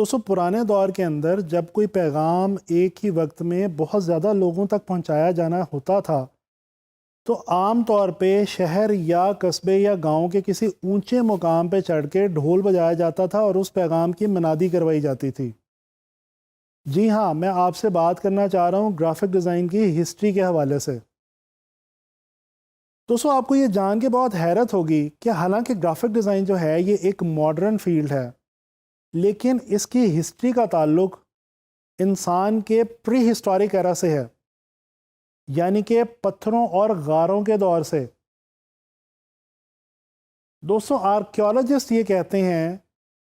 دوستوں پرانے دور کے اندر جب کوئی پیغام ایک ہی وقت میں بہت زیادہ لوگوں تک پہنچایا جانا ہوتا تھا تو عام طور پہ شہر یا قصبے یا گاؤں کے کسی اونچے مقام پہ چڑھ کے ڈھول بجایا جاتا تھا اور اس پیغام کی منادی کروائی جاتی تھی۔ جی ہاں، میں آپ سے بات کرنا چاہ رہا ہوں گرافک ڈیزائن کی ہسٹری کے حوالے سے۔ دوستوں آپ کو یہ جان کے بہت حیرت ہوگی کہ حالانکہ گرافک ڈیزائن جو ہے یہ ایک ماڈرن فیلڈ ہے، لیکن اس کی ہسٹری کا تعلق انسان کے پری ہسٹورک ایرا سے ہے، یعنی کہ پتھروں اور غاروں کے دور سے۔ دوستوں آرکیولوجسٹ یہ کہتے ہیں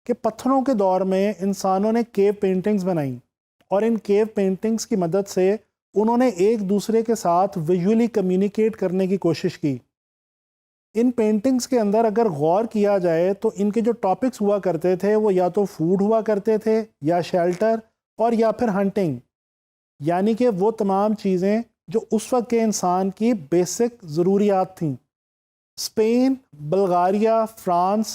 کہ پتھروں کے دور میں انسانوں نے کیو پینٹنگز بنائیں اور ان کیو پینٹنگز کی مدد سے انہوں نے ایک دوسرے کے ساتھ ویژولی کمیونیکیٹ کرنے کی کوشش کی۔ ان پینٹنگز کے اندر اگر غور کیا جائے تو ان کے جو ٹاپکس ہوا کرتے تھے وہ یا تو فوڈ ہوا کرتے تھے یا شیلٹر اور یا پھر ہنٹنگ، یعنی کہ وہ تمام چیزیں جو اس وقت کے انسان کی بیسک ضروریات تھیں۔ اسپین، بلغاریہ، فرانس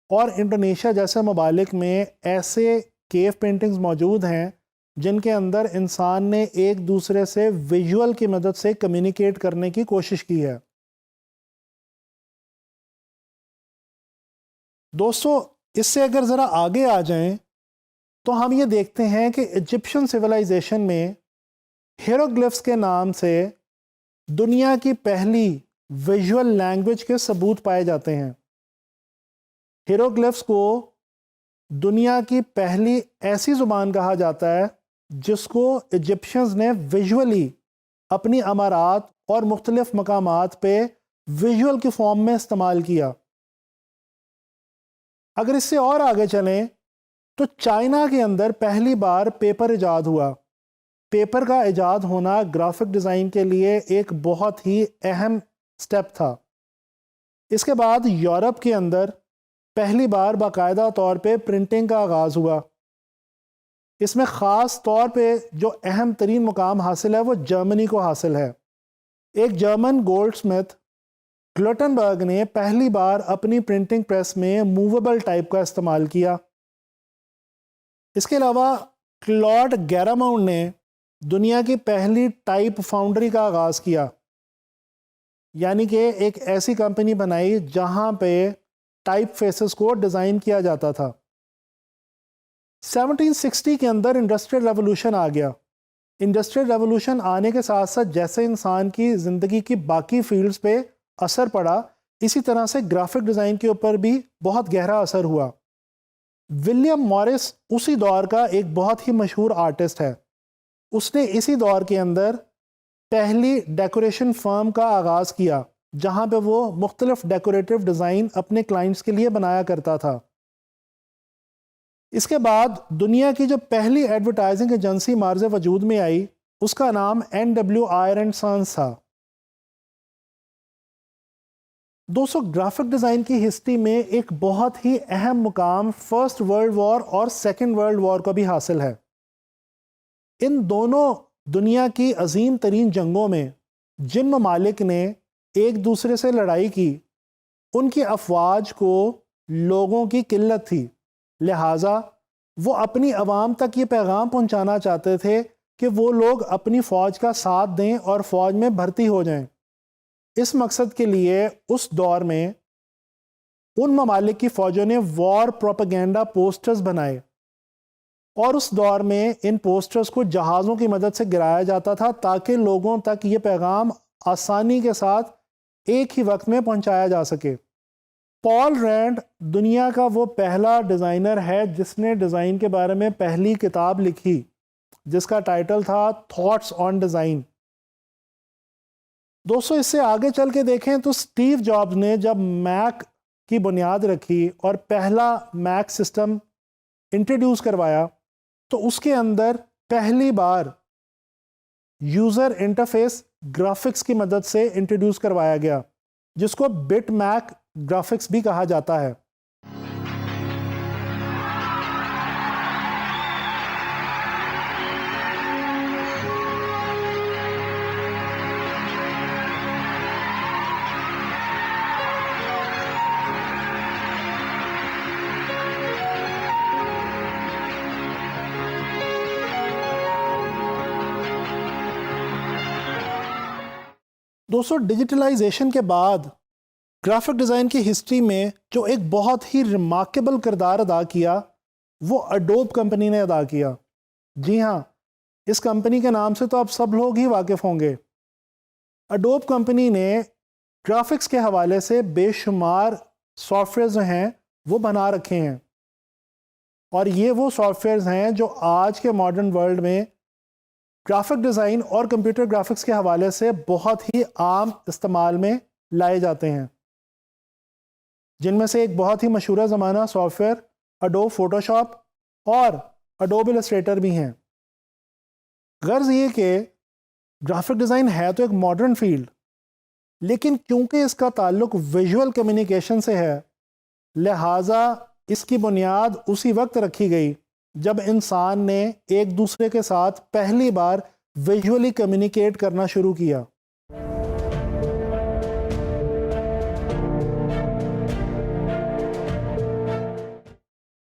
اور انڈونیشیا جیسے ممالک میں ایسے کیو پینٹنگز موجود ہیں جن کے اندر انسان نے ایک دوسرے سے ویژول کی مدد سے کمیونیکیٹ کرنے کی کوشش کی ہے۔ دوستو اس سے اگر ذرا آگے آ جائیں تو ہم یہ دیکھتے ہیں کہ ایجپشن سویلائزیشن میں ہیروگلفس کے نام سے دنیا کی پہلی ویژول لینگویج کے ثبوت پائے جاتے ہیں۔ ہیروگلفس کو دنیا کی پہلی ایسی زبان کہا جاتا ہے جس کو ایجپشنز نے ویژولی اپنی عمارات اور مختلف مقامات پہ ویژول کی فارم میں استعمال کیا۔ اگر اس سے اور آگے چلیں تو چائنا کے اندر پہلی بار پیپر ایجاد ہوا۔ پیپر کا ایجاد ہونا گرافک ڈیزائن کے لیے ایک بہت ہی اہم سٹیپ تھا۔ اس کے بعد یورپ کے اندر پہلی بار باقاعدہ طور پہ پرنٹنگ کا آغاز ہوا۔ اس میں خاص طور پہ جو اہم ترین مقام حاصل ہے وہ جرمنی کو حاصل ہے۔ ایک جرمن گولڈ سمتھ گلوٹنبرگ نے پہلی بار اپنی پرنٹنگ پریس میں موویبل ٹائپ کا استعمال کیا۔ اس کے علاوہ کلاڈ گیراماؤنٹ نے دنیا کی پہلی ٹائپ فاؤنڈری کا آغاز کیا، یعنی کہ ایک ایسی کمپنی بنائی جہاں پہ ٹائپ فیسز کو ڈیزائن کیا جاتا تھا۔ 1760 کے اندر انڈسٹریل ریولوشن آ گیا۔ انڈسٹریل ریولوشن آنے کے ساتھ ساتھ جیسے انسان کی زندگی کی باقی فیلڈز پہ اثر پڑا، اسی طرح سے گرافک ڈیزائن کے اوپر بھی بہت گہرا اثر ہوا۔ ولیم مورس اسی دور کا ایک بہت ہی مشہور آرٹسٹ ہے۔ اس نے اسی دور کے اندر پہلی ڈیکوریشن فرم کا آغاز کیا جہاں پہ وہ مختلف ڈیکوریٹو ڈیزائن اپنے کلائنٹس کے لیے بنایا کرتا تھا۔ اس کے بعد دنیا کی جو پہلی ایڈورٹائزنگ ایجنسی مارز وجود میں آئی اس کا نام NW آئر اینڈ سنس تھا۔ دوستو گرافک ڈیزائن کی ہسٹری میں ایک بہت ہی اہم مقام فرسٹ ورلڈ وار اور سیکنڈ ورلڈ وار کو بھی حاصل ہے۔ ان دونوں دنیا کی عظیم ترین جنگوں میں جن ممالک نے ایک دوسرے سے لڑائی کی ان کی افواج کو لوگوں کی قلت تھی، لہٰذا وہ اپنی عوام تک یہ پیغام پہنچانا چاہتے تھے کہ وہ لوگ اپنی فوج کا ساتھ دیں اور فوج میں بھرتی ہو جائیں۔ اس مقصد کے لیے اس دور میں ان ممالک کی فوجوں نے وار پروپیگنڈا پوسٹرز بنائے اور اس دور میں ان پوسٹرز کو جہازوں کی مدد سے گرایا جاتا تھا تاکہ لوگوں تک یہ پیغام آسانی کے ساتھ ایک ہی وقت میں پہنچایا جا سکے۔ پال رینڈ دنیا کا وہ پہلا ڈیزائنر ہے جس نے ڈیزائن کے بارے میں پہلی کتاب لکھی جس کا ٹائٹل تھا تھاٹس آن ڈیزائن۔ دوستو اس سے آگے چل کے دیکھیں تو اسٹیو جابز نے جب میک کی بنیاد رکھی اور پہلا میک سسٹم انٹروڈیوس کروایا تو اس کے اندر پہلی بار یوزر انٹرفیس گرافکس کی مدد سے انٹروڈیوس کروایا گیا جس کو بٹ میک گرافکس بھی کہا جاتا ہے۔ دوستوں ڈیجیٹلائزیشن کے بعد گرافک ڈیزائن کی ہسٹری میں جو ایک بہت ہی ریمارکیبل کردار ادا کیا وہ اڈوب کمپنی نے ادا کیا. جی ہاں، اس کمپنی کے نام سے تو آپ سب لوگ ہی واقف ہوں گے. اڈوب کمپنی نے گرافکس کے حوالے سے بے شمار سافٹ ویئرز جو ہیں وہ بنا رکھے ہیں، اور یہ وہ سافٹ ویئرز ہیں جو آج کے ماڈرن ورلڈ میں گرافک ڈیزائن اور کمپیوٹر گرافکس کے حوالے سے بہت ہی عام استعمال میں لائے جاتے ہیں، جن میں سے ایک بہت ہی مشہورہ زمانہ سافٹ ویئر اڈوب فوٹو شاپ اور اڈوب السٹریٹر بھی ہیں. غرض یہ کہ گرافک ڈیزائن ہے تو ایک ماڈرن فیلڈ، لیکن کیونکہ اس کا تعلق ویژول کمیونیکیشن سے ہے، لہٰذا اس کی بنیاد اسی وقت رکھی گئی جب انسان نے ایک دوسرے کے ساتھ پہلی بار ویژولی کمیونیکیٹ کرنا شروع کیا.